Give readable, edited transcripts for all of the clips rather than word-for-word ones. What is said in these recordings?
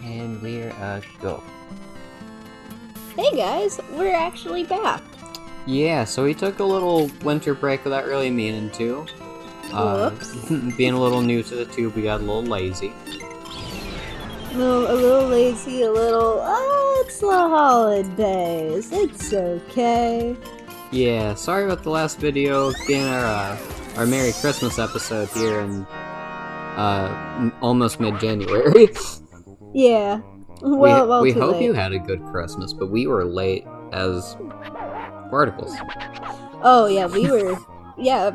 And we're go. Hey guys, we're actually back. Yeah, so we took a little winter break without really meaning to. Whoops. Being a little new to the tube, we got a little lazy. A little lazy, it's the holidays. It's okay. Yeah, sorry about the last video being our Merry Christmas episode here in almost mid-January. Yeah. We too hope late. you had a good Christmas, but we were late as particles. Oh yeah, we were. Yeah.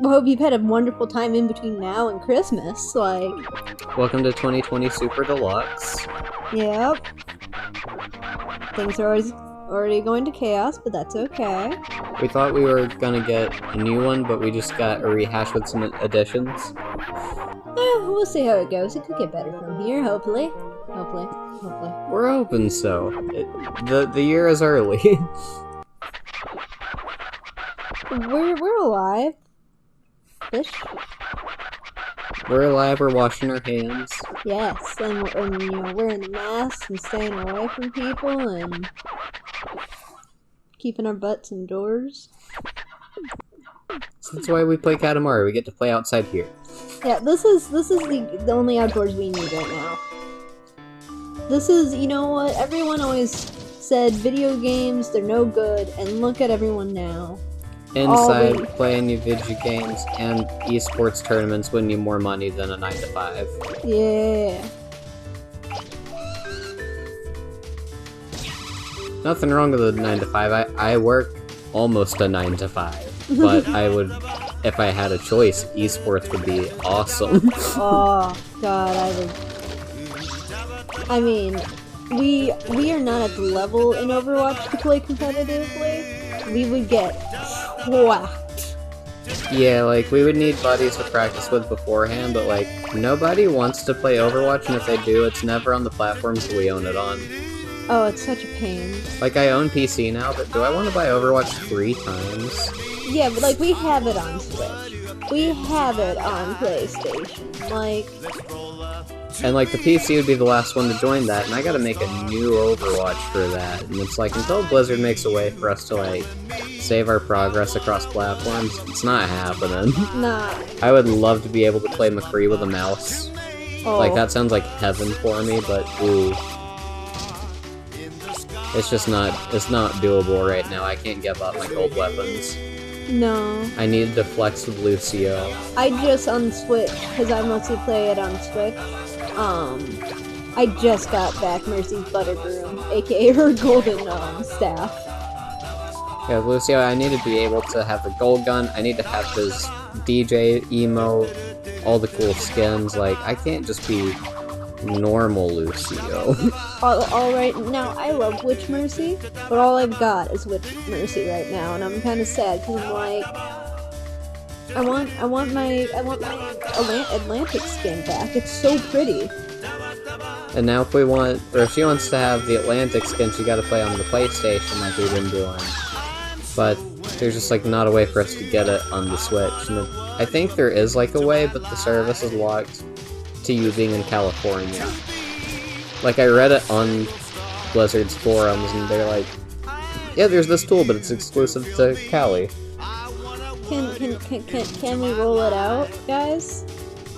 I hope you've had a wonderful time in between now and Christmas. Welcome to 2020 Super Deluxe. Yep. Things are already going to chaos, but that's okay. We thought we were gonna get a new one, but we just got a rehash with some additions. We'll see how it goes. It could get better from here, hopefully. Hopefully. We're hoping so. The year is early. We're alive. Fish? We're alive, we're washing our hands. Yes, and wearing a mask and staying away from people and keeping our butts indoors. So that's why we play Katamari. We get to play outside here. Yeah, this is the only outdoors we need right now. This is, you know what? Everyone always said video games, they're no good, and look at everyone now. Inside, playing new video games, and esports tournaments win you more money than a 9-to-5. Yeah. Nothing wrong with a 9-to-5. I work almost a 9-to-5. But I would, if I had a choice, esports would be awesome. Oh, God, I mean, we are not at the level in Overwatch to play competitively. We would get whacked. Yeah, we would need buddies to practice with beforehand, but, nobody wants to play Overwatch, and if they do, it's never on the platforms that we own it on. Oh, it's such a pain. I own PC now, but do I want to buy Overwatch 3 times? Yeah, but, we have it on Switch. We have it on PlayStation. And, the PC would be the last one to join that, and I gotta make a new Overwatch for that. And it's until Blizzard makes a way for us to, save our progress across platforms, it's not happening. Nah. I would love to be able to play McCree with a mouse. Oh. That sounds like heaven for me, but ooh. It's just it's not doable right now. I can't give up my gold weapons. No. I needed to flex with Lucio. I just on Switch, because I mostly play it on Switch. I just got back Mercy's Butterbroom, aka her golden staff. Yeah, Lucio, I need to be able to have the gold gun, I need to have his DJ, emote, all the cool skins, I can't just be normal Lucio. Alright, now I love Witch Mercy, but all I've got is Witch Mercy right now, and I'm kinda sad, because I'm I want my Atlantic skin back, it's so pretty. And now if she wants to have the Atlantic skin, she gotta play on the PlayStation like we've been doing. But there's just not a way for us to get it on the Switch. And I think there is a way, but the service is locked to you being in California. I read it on Blizzard's forums, and they're like, yeah, there's this tool, but it's exclusive to Cali. Can we roll it out, guys?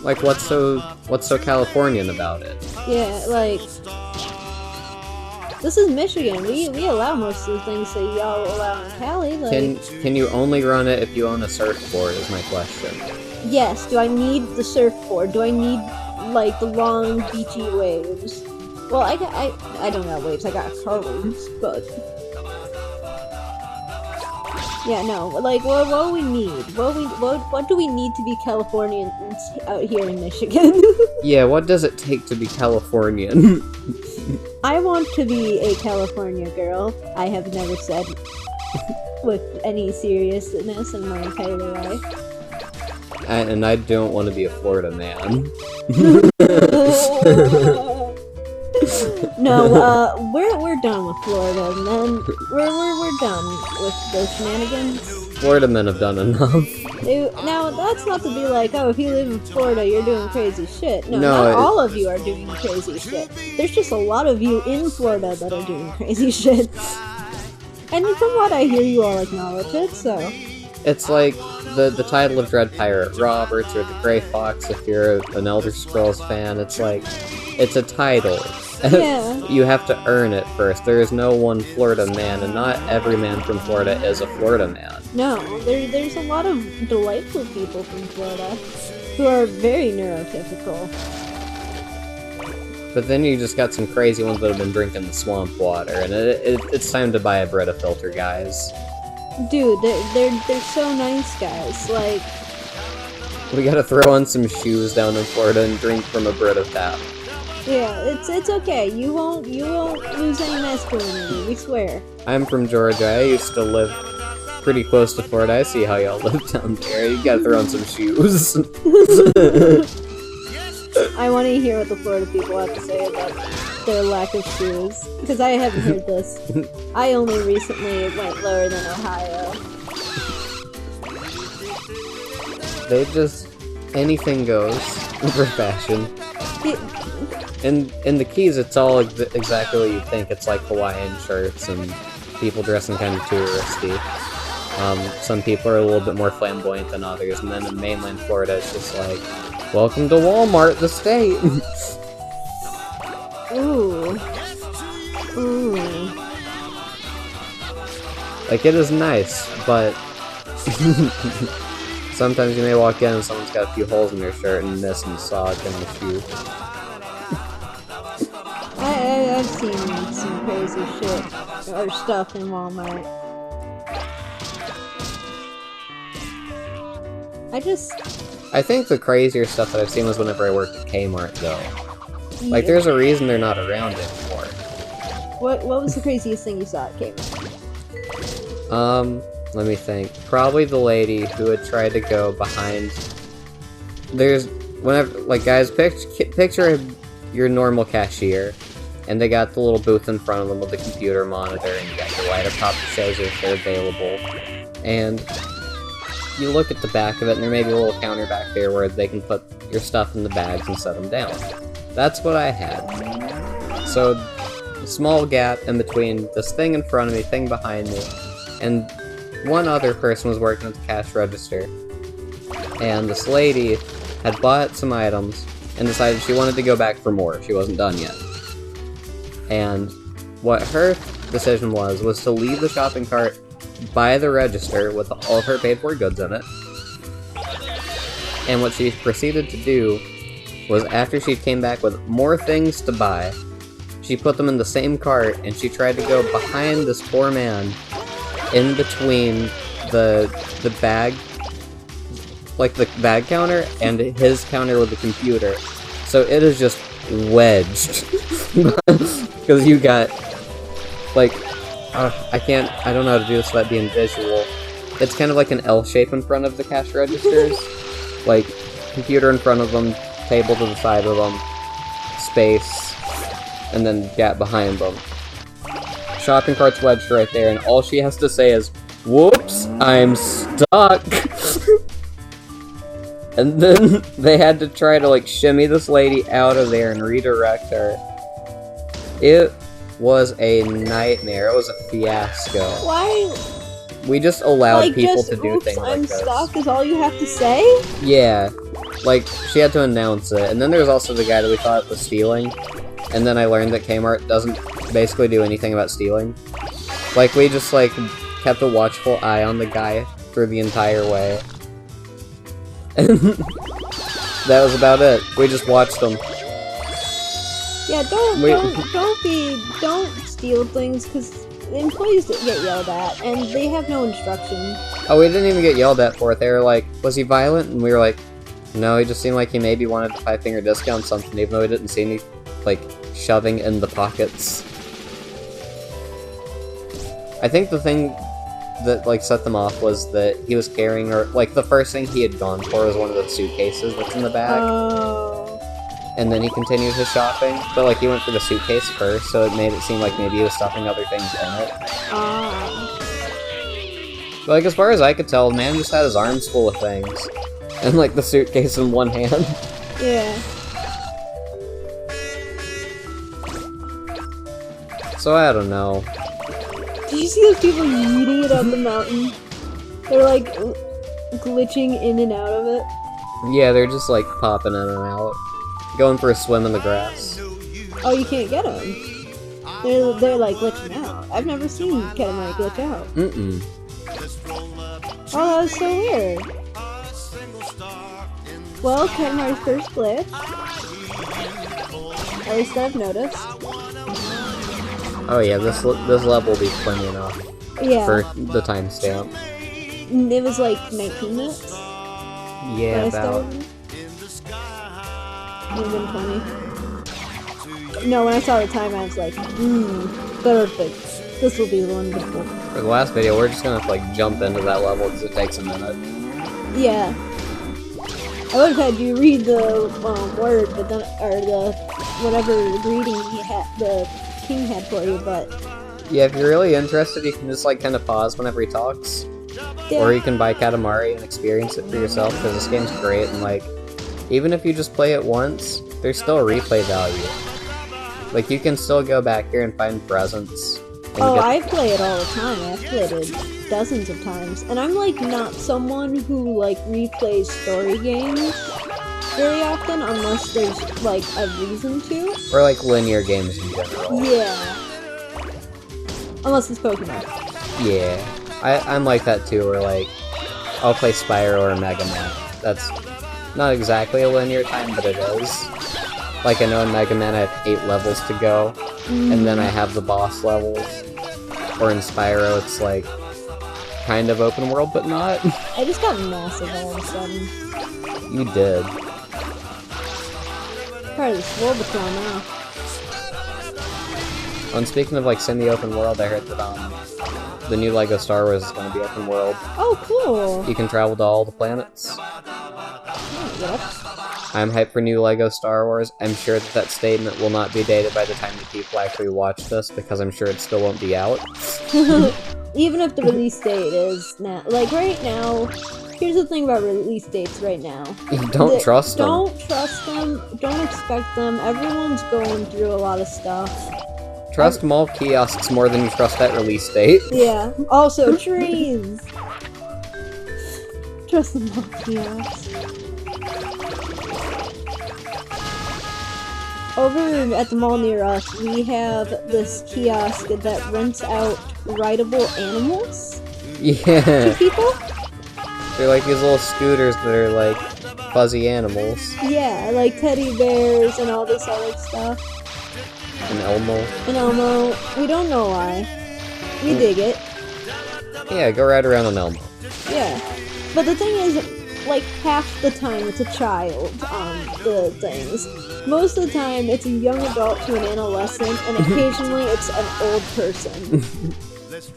What's so Californian about it? Yeah, this is Michigan. We allow most of the things that y'all allow in Cali. Can you only run it if you own a surfboard? Is my question. Yes. Do I need the surfboard? Do I need the long beachy waves? Well, I don't got waves. I got car waves, but. Yeah, no, what do we need? What do we need to be Californians out here in Michigan? Yeah, what does it take to be Californian? I want to be a California girl. I have never said with any seriousness in my entire life. And I don't want to be a Florida man. No, we're done with Florida, man. We're done with those shenanigans. Florida men have done enough. Now, that's not to be like, oh, if you live in Florida, you're doing crazy shit. No, No, not all of you are doing crazy shit. There's just a lot of you in Florida that are doing crazy shit. And from what I hear, you all acknowledge it, so... It's like the title of Dread Pirate Roberts or the Grey Fox if you're an Elder Scrolls fan. It's like, it's a title. Yeah. You have to earn it first. There is no one Florida man, and not every man from Florida is a Florida man. No, there's a lot of delightful people from Florida who are very neurotypical. But then you just got some crazy ones that have been drinking the swamp water, and it's time to buy a Brita filter, guys. Dude, they're so nice, guys. Like, We gotta throw on some shoes down in Florida and drink from a Brita tap. yeah, it's okay. You won't lose any masculinity. We swear. I'm from Georgia. I used to live pretty close to Florida. I see how y'all live down there. You gotta throw on some shoes. I want to hear what the Florida people have to say about their lack of shoes, because I haven't heard this. I only recently went lower than Ohio. They just... anything goes for fashion. In the Keys, it's all exactly what you think. It's like Hawaiian shirts and people dressing kind of touristy. Some people are a little bit more flamboyant than others, and then in mainland Florida, it's just like, welcome to Walmart, the state! Ooh. Ooh. Like, it is nice, but... sometimes you may walk in and someone's got a few holes in their shirt and miss and sock in the shoe. I've seen some crazy shit or stuff in Walmart. I think the crazier stuff that I've seen was whenever I worked at K-Mart, though. Like, there's a reason they're not around anymore. What was the craziest thing you saw at K-Mart? Let me think. Probably the lady who had tried to go behind... like, guys, picture your normal cashier, and they got the little booth in front of them with the computer monitor, and you got your light up top that shows you if they're available. And you look at the back of it, and there may be a little counter back there where they can put your stuff in the bags and set them down. That's what I had. So, a small gap in between this thing in front of me, thing behind me, and one other person was working at the cash register. And this lady had bought some items and decided she wanted to go back for more. She wasn't done yet. And what her decision was to leave the shopping cart by the register with all of her paid-for goods in it. And what she proceeded to do was, after she came back with more things to buy, she put them in the same cart and she tried to go behind this poor man in between the bag, like the bag counter and his counter with the computer. So it is just wedged. Because you got, like, I don't know how to do this without being visual. It's kind of like an L shape in front of the cash registers. Like, computer in front of them, table to the side of them, space, and then gap behind them. Shopping cart's wedged right there, and all she has to say is, "Whoops, I'm stuck!" And then they had to try to, like, shimmy this lady out of there and redirect her. It was a nightmare. It was a fiasco. Why? We just allowed Like, people just, to do "Oops, things like I'm this. stuck" is all you have to say? Yeah. Like, she had to announce it. And then there was also the guy that we thought was stealing. And then I learned that K-Mart doesn't basically do anything about stealing. Like, we just, like, kept a watchful eye on the guy through the entire way. And that was about it. We just watched him. Yeah, don't steal things, because the employees get yelled at, and they have no instruction. Oh, we didn't even get yelled at for it. They were like, was he violent? And we were like, no, he just seemed like he maybe wanted to 5-finger discount something, even though we didn't see any, like, shoving in the pockets. I think the thing that, like, set them off was that he was carrying, or, like, the first thing he had gone for was one of the suitcases that's in the bag. Oh. And then he continued his shopping, but, like, he went for the suitcase first, so it made it seem like maybe he was stuffing other things in it. Ah. But, like, as far as I could tell, the man just had his arms full of things. And, like, the suitcase in one hand. Yeah. So, I don't know. Did you see those people yeeting it up the mountain? They're like glitching in and out of it. Yeah, they're just like popping in and out. Going for a swim in the grass. Oh, you can't get them. They're like glitching out. I've never seen Katamari glitch out. Mm-mm. Oh, that's so weird. Well, Katamari's first glitch. At least I've noticed. Oh yeah, this level will be plenty enough Yeah. for the timestamp. It was like 19 minutes. Yeah, about. Even 20. No, when I saw the time, I was like, perfect. This will be wonderful. For the last video, we're just gonna have to, like, jump into that level because it takes a minute. Yeah. I would have had you read the word, but then, or the whatever greeting the king had for you, but Yeah, if you're really interested, you can just, like, kind of pause whenever he talks. yeah. Or you can buy Katamari and experience it for yourself, because this game's great, and, like, even if you just play it once, there's still a replay value. Like, you can still go back here and find presents. And Oh, get... I play it all the time. I've played it dozens of times. And I'm, like, not someone who, like, replays story games very often, unless there's, like, a reason to. Or, like, linear games in general. Yeah. Unless it's Pokemon. Yeah. I'm like that, too, where, like, I'll play Spyro or Mega Man. That's not exactly a linear time, but it is. Like, I know in Mega Man I have 8 levels to go, and then I have the boss levels. Or in Spyro, it's, like, kind of open world, but not. I just got massive all of a sudden. You did. Part of the Swole Patrol now. And speaking of, like, semi-open world, I heard that, the new LEGO Star Wars is going to be open world. Oh, cool. You can travel to all the planets. Oh, yep. I'm hyped for new LEGO Star Wars. I'm sure that statement will not be dated by the time that people actually watch this, because I'm sure it still won't be out. Even if the release date is now, like right now, here's the thing about release dates right now. Don't trust them. Don't trust them. Don't expect them. Everyone's going through a lot of stuff. Trust mall kiosks more than you trust that release date. Yeah. Also, trees. Trust the mall kiosks. Over at the mall near us, we have this kiosk that rents out rideable animals to Yeah. people. They're like these little scooters that are like fuzzy animals. Yeah, like teddy bears and all this other stuff. An Elmo. And Elmo, we don't know why. We dig it. Yeah, go ride around on Elmo. Yeah. But the thing is, like, half the time it's a child on the things. Most of the time it's a young adult to an adolescent, and occasionally it's an old person.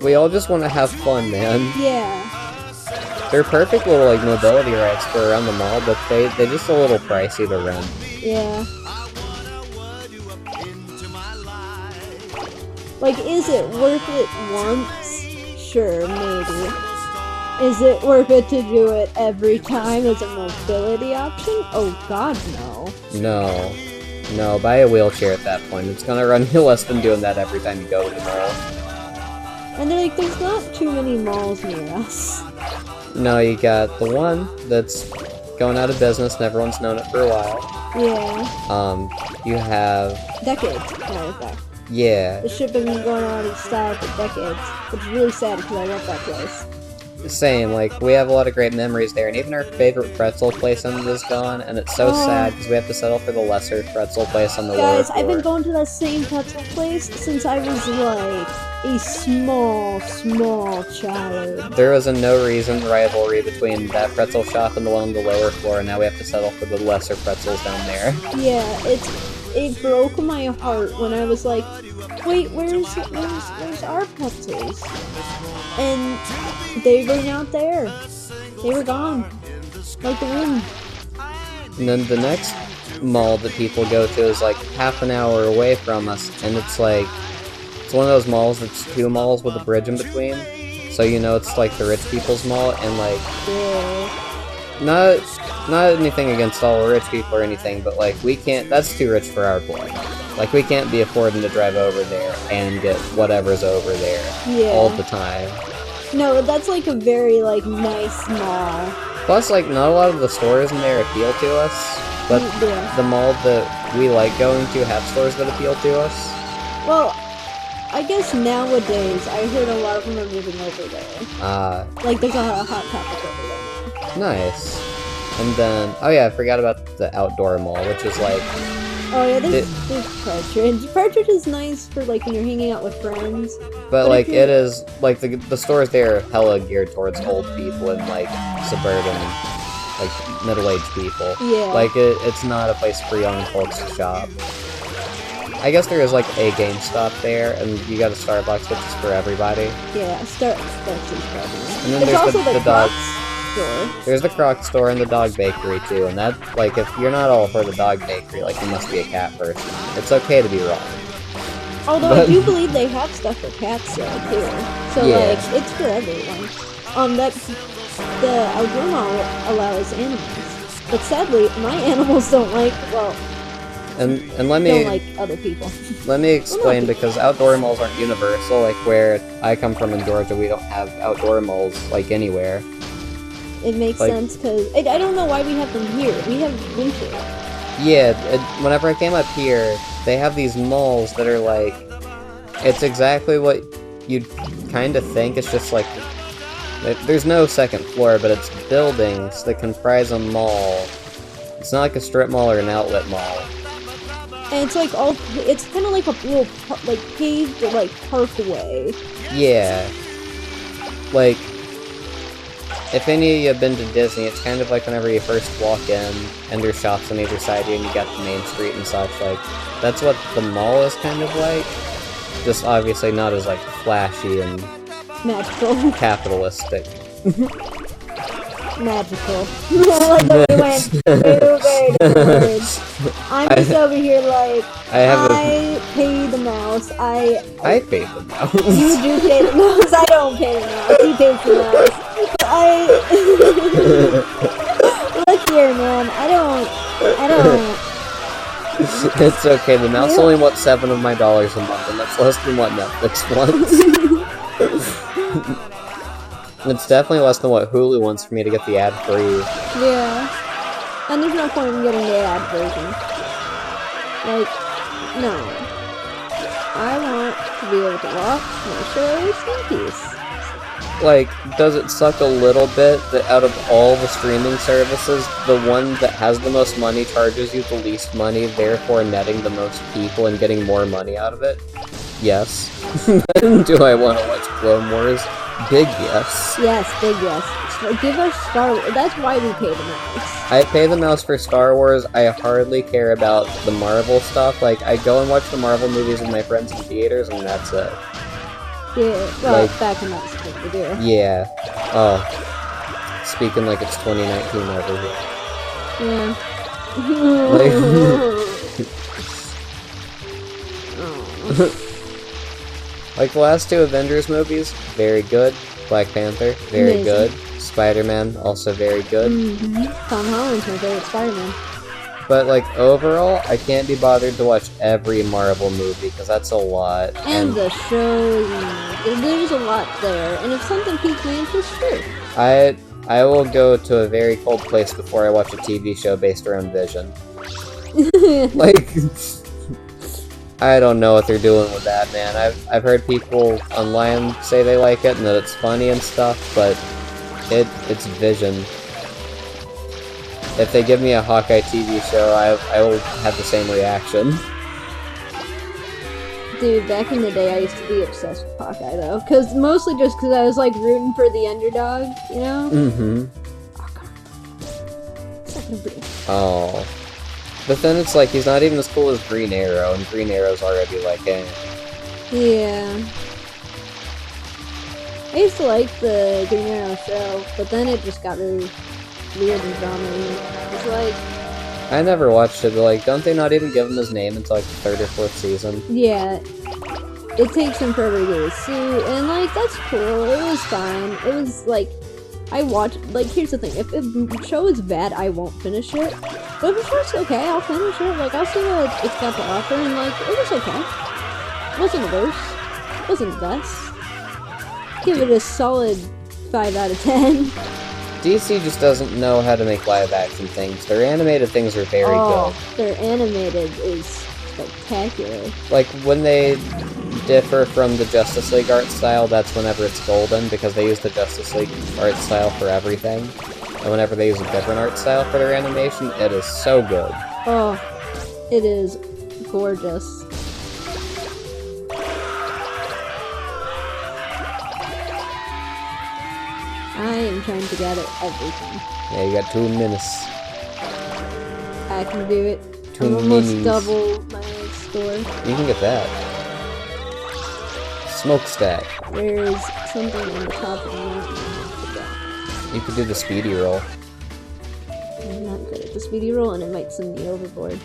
We all just want to have fun, man. Yeah. They're perfect little, like, mobility rides for around the mall, but they're just a little pricey to rent. Yeah. Like, is it worth it once? Sure, maybe. Is it worth it to do it every time as a mobility option? Oh god, no. No. No, buy a wheelchair at that point. It's gonna run you less than doing that every time you go to the mall. And they're like, there's not too many malls near us. No, you got the one that's going out of business and everyone's known it for a while. Yeah. You have... Decades, matter of fact. Yeah. The ship has been going out of style for decades. Which is really sad because I love that place. Same, like, we have a lot of great memories there, and even our favorite pretzel place on it is gone, and it's so sad because we have to settle for the lesser pretzel place on the lower Guys, floor. I've been going to that same pretzel place since I was like a small child. There was a no reason rivalry between that pretzel shop and the one on the lower floor, and now we have to settle for the lesser pretzels down there. Yeah, it broke my heart when I was like, wait, where's our pretzels? And they were not there. They were gone. Like the wind. And then the next mall that people go to is like half an hour away from us, and it's like, it's one of those malls that's 2 malls with a bridge in between. so you know it's like the rich people's mall, and like Yeah. not anything against all rich people or anything, but like we can't. That's too rich for our blood. Like we can't be affording to drive over there and get whatever's over there all the time. No, that's like a very like nice mall. Plus, like not a lot of the stores in there appeal to us, but the mall that we like going to have stores that appeal to us. Well, I guess nowadays I heard a lot of them are moving over there. Like there's a Hot Topic over there. Nice. And then, oh yeah, I forgot about the outdoor mall, which is like... Oh yeah, there's Partridge. Partridge is nice for like when you're hanging out with friends. But like, it is, like, the stores there are hella geared towards old people and like suburban, like middle-aged people. Yeah. Like, it's not a place for young folks to shop. I guess there is like a GameStop there, and you got a Starbucks, which is for everybody. Yeah, Starbucks is for everyone. And then there's there's also the dog store. There's the Croc store and the dog bakery too, and that, like, if you're not all for the dog bakery, like, you must be a cat person. It's okay to be wrong. Although I do believe they have stuff for cats though too. So like, it's for everyone. That's the outdoor mall allows animals, but sadly, my animals don't like And let me don't like other people. Let me explain, because outdoor malls aren't universal. Like where I come from in Georgia, we don't have outdoor malls like anywhere. It makes sense because I don't know why we have them here. We have winter. Yeah, whenever I came up here, they have these malls that are like, it's exactly what you'd kind of think. It's just like, there's no second floor, but it's buildings that comprise a mall. It's not like a strip mall or an outlet mall. And it's like it's kind of like a little, like, paved, like, parkway. Yeah. Like, if any of you have been to Disney, it's kind of like whenever you first walk in, and there's shops on either side of you, and you got the main street and such, like, that's what the mall is kind of like. Just obviously not as, like, flashy and magical. Capitalistic. Magical. Like we went two very different words. I'm just over here like, I pay the mouse. I pay the mouse. You do pay the mouse. I don't pay the mouse. He pays the mouse. Look here, man. I don't. It's okay. The mouse only wants $7 of my dollars a month, and that's less than what Netflix wants. It's definitely less than what Hulu wants for me to get the ad-free. Yeah. And there's no point in getting the ad version. Like, no. I want to be able to watch my shows in peace. Like, does it suck a little bit that out of all the streaming services, the one that has the most money charges you the least money, therefore netting the most people and getting more money out of it? Yes. Do I want to watch Clone Wars? Big yes. Yes, big yes. Give us Star Wars. That's why we pay the mouse. I pay the mouse for Star Wars. I hardly care about the Marvel stuff. Like, I go and watch the Marvel movies with my friends in theaters, and that's it. Yeah, well, like, back in that what we do. Yeah. Oh. Speaking like it's 2019 over here. Yeah. Like the last two Avengers movies, very good. Black Panther, very good. Spider-Man, also very good. Tom Holland's my favorite Spider-Man. But, like, overall, I can't be bothered to watch every Marvel movie, because that's a lot. And the show, there's a lot there, and if something piques my interest, sure. I will go to a very cold place before I watch a TV show based around Vision. Like, I don't know what they're doing with that, man. I've heard people online say they like it and that it's funny and stuff, but it's Vision. If they give me a Hawkeye TV show, I will have the same reaction. Dude, back in the day, I used to be obsessed with Hawkeye, though. Mostly just because I was, like, rooting for the underdog, you know? Mm-hmm. Oh. But then it's like, he's not even as cool as Green Arrow, and Green Arrow's already like, eh. Yeah. I used to like the Green Arrow show, but then it just got really weird and drama-y. It's like... I never watched it, but like, don't they not even give him his name until like the 3rd or 4th season? Yeah. it takes him forever to get his suit, and like that's cool. It was fine. It was like I watched. Like here's the thing: if the show is bad, I won't finish it. But if the show's okay, I'll finish it. Like I'll see what it's got to offer, and like it was okay. It wasn't the worst. It wasn't the best. Give it a solid 5 out of 10. DC just doesn't know how to make live-action things. Their animated things are very good. Their animated is spectacular. Like, when they differ from the Justice League art style, that's whenever it's golden, because they use the Justice League art style for everything. And whenever they use a different art style for their animation, it is so good. Oh, it is gorgeous. I am trying to gather everything. Yeah, you got 2 minutes. I can do it. 2 I'm almost minis. double my score. You can get that. Smokestack. There's something on the top of the mountain. You could do the speedy roll. I'm not good at the speedy roll, and it might send me overboard.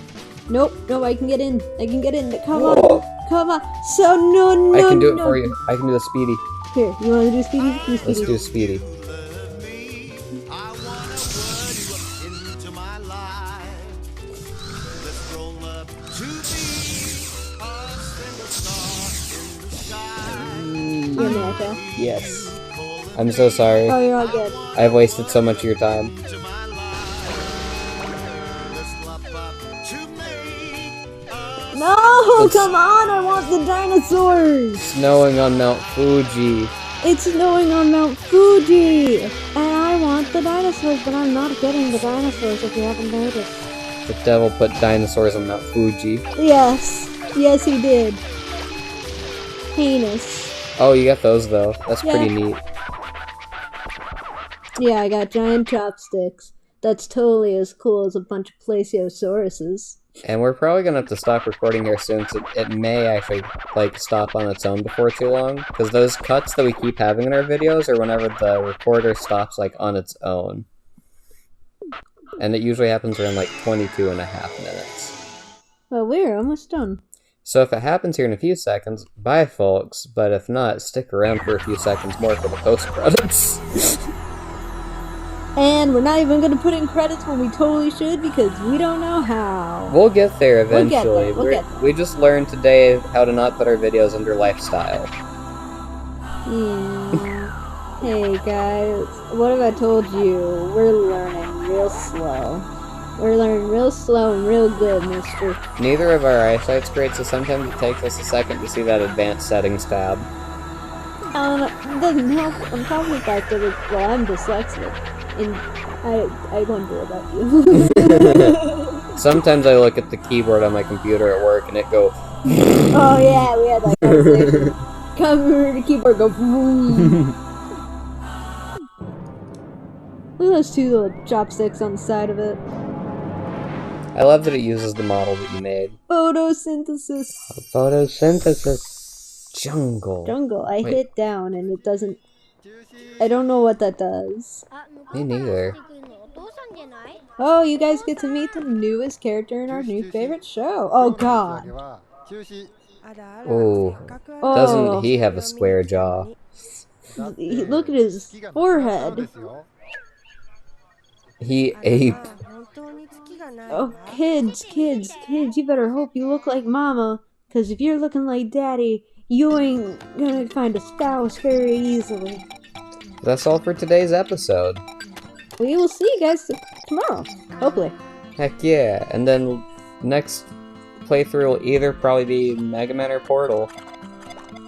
Nope, no, I can get in. I can get in. Come on, come on. So no. I can do it for you. I can do the speedy. Here, you want to do speedy? Do speedy. Let's do speedy. You're Maka. Yes. I'm so sorry. Oh, you're all good. I've wasted so much of your time. No, come on! I want the dinosaurs. Snowing on Mount Fuji. It's snowing on Mount Fuji, and I want the dinosaurs, but I'm not getting the dinosaurs. If you haven't noticed. The devil put dinosaurs on Mount Fuji. Yes, yes, he did. Heinous. Oh, you got those though. That's Yeah. pretty neat. Yeah, I got giant chopsticks. That's totally as cool as a bunch of plesiosauruses. And we're probably gonna have to stop recording here soon, so it may actually, like, stop on its own before too long. Because those cuts that we keep having in our videos are whenever the recorder stops, like, on its own. And it usually happens around, like, 22.5 minutes. Well, we're almost done. So if it happens here in a few seconds, bye folks, but if not, stick around for a few seconds more for the post-credits. And we're not even going to put in credits when we totally should because we don't know how. We'll get there eventually. We'll get there. We just learned today how to not put our videos under lifestyle. Yeah. Hey guys, what have I told you? We're learning real slow. We're learning real slow and real good, mister. Neither of our eyesight's great, so sometimes it takes us a second to see that advanced settings tab. It doesn't help on top of the fact that I'm dyslexic. And I wonder about you. Sometimes I look at the keyboard on my computer at work and it goes. Oh yeah, we had that conversation. Come here, the keyboard go boom. Look at those 2 little chopsticks on the side of it. I love that it uses the model that you made. Photosynthesis. Photosynthesis. Jungle. I hit down and it doesn't. I don't know what that does. Me neither. Oh, you guys get to meet the newest character in our new favorite show. Oh god. Oh, doesn't he have a square jaw? Look at his forehead. He ape. Oh, kids, you better hope you look like mama. Cause if you're looking like daddy, you ain't gonna find a spouse very easily. That's all for today's episode. We will see you guys tomorrow, hopefully. Heck yeah, and then next playthrough will either probably be Mega Man or Portal.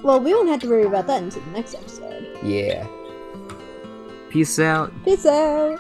Well, we won't have to worry about that until the next episode. Yeah. Peace out. Peace out!